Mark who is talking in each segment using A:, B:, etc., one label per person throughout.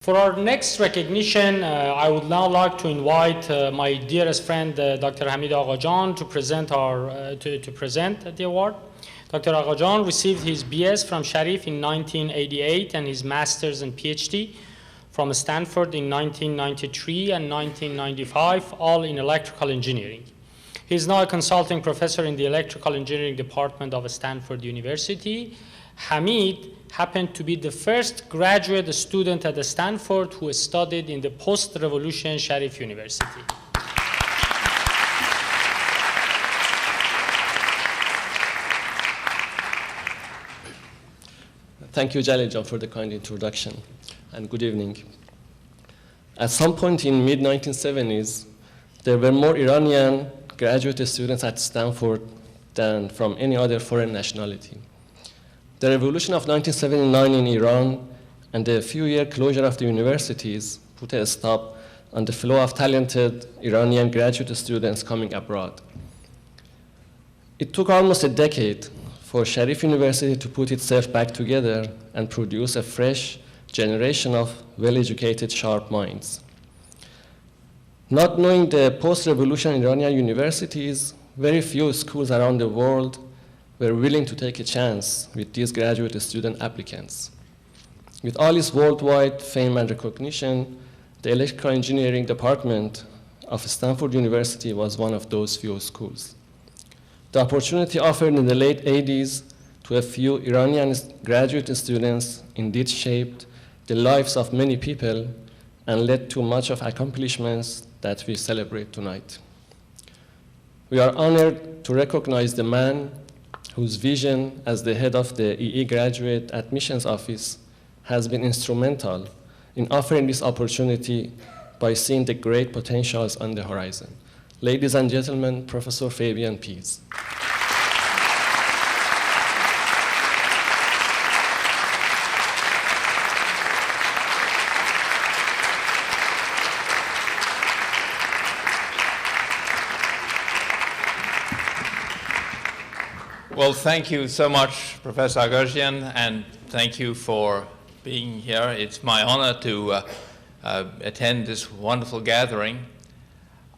A: For our next recognition, I would now like to invite my dearest friend, Dr. Hamid Aghajan, to present the award. Dr. Aghajan received his BS from Sharif in 1988 and his master's and PhD from Stanford in 1993 and 1995, all in electrical engineering. He is now a consulting professor in the electrical engineering department of Stanford University. Hamid happened to be the first graduate student at Stanford who studied in the post-revolution Sharif University.
B: Thank you, Jalil, for the kind introduction, and good evening. At some point in mid-1970s, there were more Iranian graduate students at Stanford than from any other foreign nationality. The revolution of 1979 in Iran and the few-year closure of the universities put a stop on the flow of talented Iranian graduate students coming abroad. It took almost a decade for Sharif University to put itself back together and produce a fresh generation of well-educated, sharp minds. Not knowing the post-revolution Iranian universities, very few schools around the world were willing to take a chance with these graduate student applicants. With all its worldwide fame and recognition, the electrical engineering department of Stanford University was one of those few schools. The opportunity offered in the late 80s to a few Iranian graduate students indeed shaped the lives of many people and led to much of accomplishments that we celebrate tonight. We are honored to recognize the man whose vision as the head of the EE Graduate Admissions Office has been instrumental in offering this opportunity by seeing the great potentials on the horizon. Ladies and gentlemen, Professor Fabian Pease.
C: Well, thank you so much, Professor Aghajan, and thank you for being here. It's my honor to attend this wonderful gathering.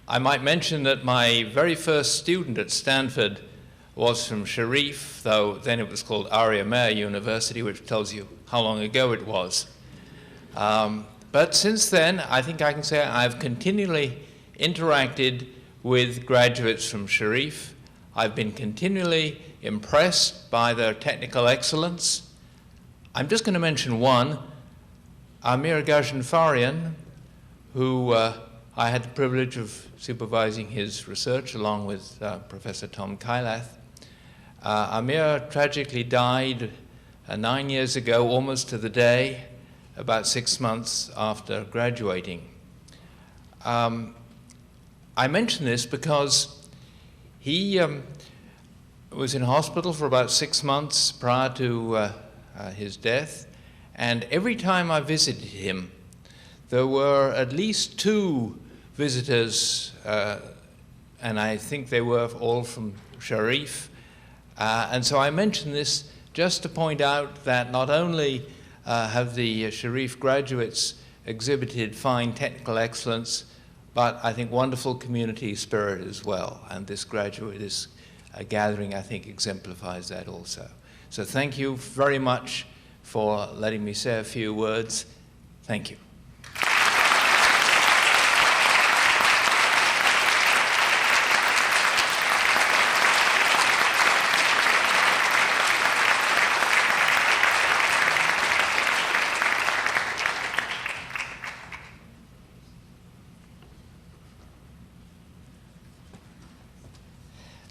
C: I might mention that my very first student at Stanford was from Sharif, though then it was called Arya Mehr University, which tells you how long ago it was. But since then, I think I can say I've continually interacted with graduates from Sharif. I've been continually impressed by their technical excellence. I'm just going to mention one, Amir Ghazanfarian, who I had the privilege of supervising his research along with Professor Tom Kailath. Amir tragically died 9 years ago, almost to the day, about 6 months after graduating. I mention this because he was in hospital for about 6 months prior to his death, and every time I visited him, there were at least 2 visitors, and I think they were all from Sharif. And so I mention this just to point out that not only have the Sharif graduates exhibited fine technical excellence, but I think wonderful community spirit as well. And this gathering, I think, exemplifies that also. So thank you very much for letting me say a few words. Thank you.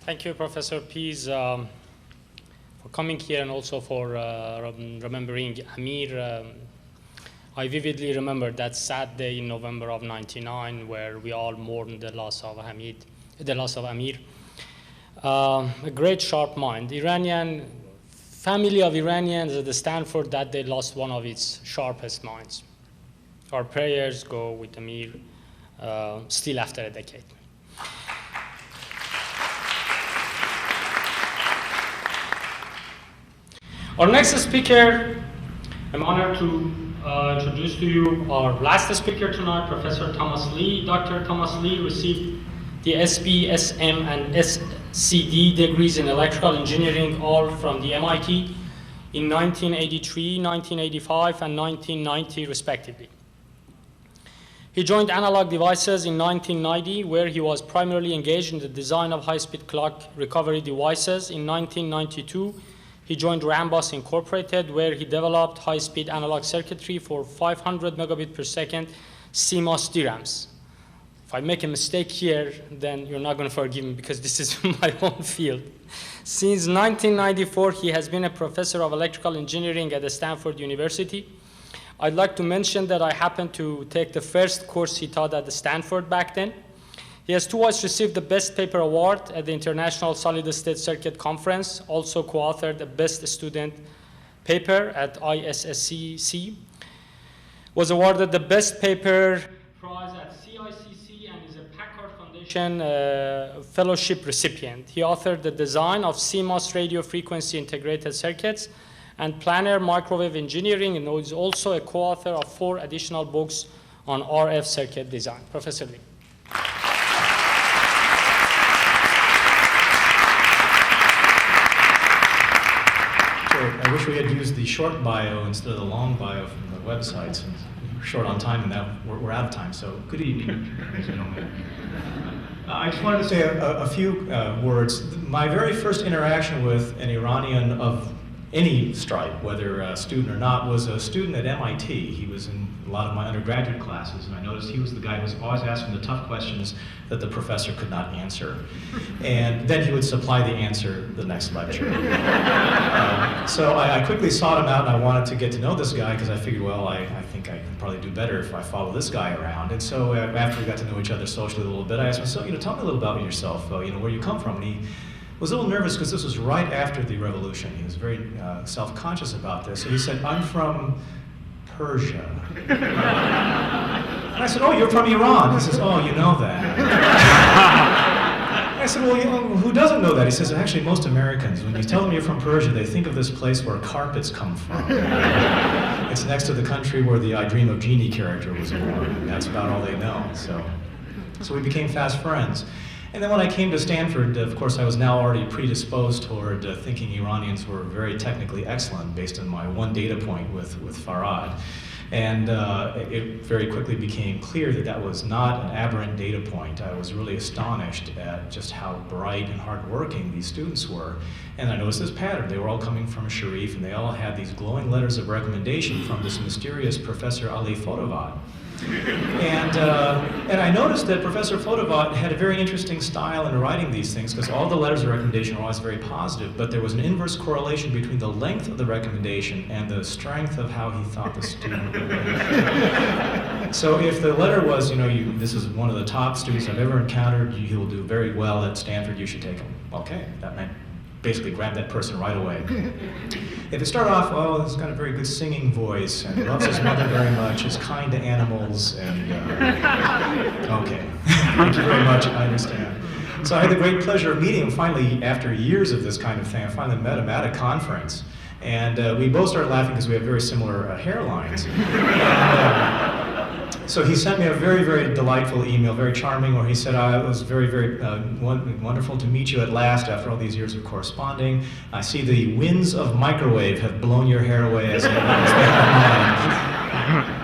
A: Thank you, Professor Pease, for coming here and also for remembering Amir. I vividly remember that sad day in November of '99 where we all mourned the loss of Amir. A great sharp mind. Iranian family of Iranians at the Stanford that they lost one of its sharpest minds. Our prayers go with Amir still after a decade. Our next speaker, I'm honored to introduce to you our last speaker tonight, Professor Thomas Lee. Dr. Thomas Lee received the SP, SM, and SCD degrees in electrical engineering, all from the MIT in 1983, 1985, and 1990, respectively. He joined Analog Devices in 1990, where he was primarily engaged in the design of high-speed clock recovery devices. In 1992, he joined Rambus Incorporated, where he developed high-speed analog circuitry for 500 megabit per second CMOS DRAMs. If I make a mistake here, then you're not going to forgive me because this is my own field. Since 1994, he has been a professor of electrical engineering at the Stanford University. I'd like to mention that I happened to take the first course he taught at the Stanford back then. He has twice received the Best Paper Award at the International Solid State Circuit Conference, also co-authored the Best Student Paper at ISSCC, was awarded the Best Paper Prize at CICC, and is a Packard Foundation Fellowship recipient. He authored the design of CMOS radio frequency integrated circuits and planar microwave engineering, and is also a co-author of 4 additional books on RF circuit design. Professor Lee.
D: I wish we had used the short bio instead of the long bio from the website. Since we're short on time, and now we're out of time. So, good evening. I just wanted to say a few words. My very first interaction with an Iranian of any stripe, whether a student or not, was a student at MIT. He was in a lot of my undergraduate classes, and I noticed he was the guy who was always asking the tough questions that the professor could not answer. And then he would supply the answer the next lecture. So I quickly sought him out, and I wanted to get to know this guy because I figured, well, I think I can probably do better if I follow this guy around. And so after we got to know each other socially a little bit, I asked him, so, tell me a little about yourself, where you come from. And he was a little nervous because this was right after the revolution. He was very self-conscious about this. So he said, I'm from Persia. And I said, oh, you're from Iran. He says, oh, you know that. I said, well, who doesn't know that? He says, actually, most Americans, when you tell them you're from Persia, they think of this place where carpets come from. It's next to the country where the I Dream of Jeannie character was born. And that's about all they know. So we became fast friends. And then when I came to Stanford, of course, I was now already predisposed toward thinking Iranians were very technically excellent based on my one data point with Farad. And it very quickly became clear that that was not an aberrant data point. I was really astonished at just how bright and hardworking these students were. And I noticed this pattern. They were all coming from Sharif, and they all had these glowing letters of recommendation from this mysterious Professor Ali Fotovad. And I noticed that Professor Fotovad had a very interesting style in writing these things, because all the letters of recommendation were always very positive, but there was an inverse correlation between the length of the recommendation and the strength of how he thought the student would rate. So if the letter was, this is one of the top students I've ever encountered, he will do very well at Stanford, you should take him. Okay, that meant basically grab that person right away. If it started off, oh, he's got a very good singing voice and loves his mother very much, is kind to animals, and okay, thank you very much, I understand. So I had the great pleasure of meeting him finally after years of this kind of thing. I finally met him at a conference, and we both started laughing because we have very similar hairlines. So he sent me a very, very delightful email, very charming, where he said, it was very, very wonderful to meet you at last after all these years of corresponding. I see the winds of microwave have blown your hair away as they have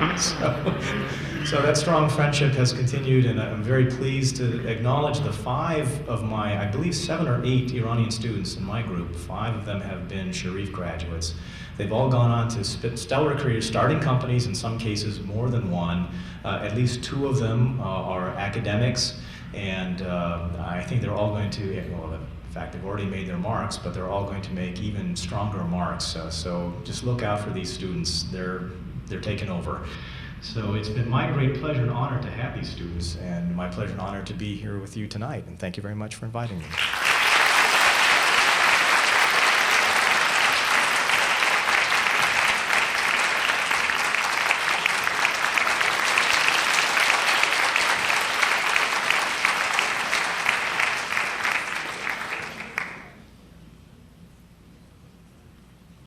D: mine. So that strong friendship has continued, and I'm very pleased to acknowledge the 5 of my, I believe 7 or 8 Iranian students in my group. 5 of them have been Sharif graduates. They've all gone on to stellar careers, starting companies, in some cases more than one. At least 2 of them are academics, and I think they're all going to, well, in fact, they've already made their marks, but they're all going to make even stronger marks. So just look out for these students. They're taking over. So it's been my great pleasure and honor to have these students, and my pleasure and honor to be here with you tonight. And thank you very much for inviting me.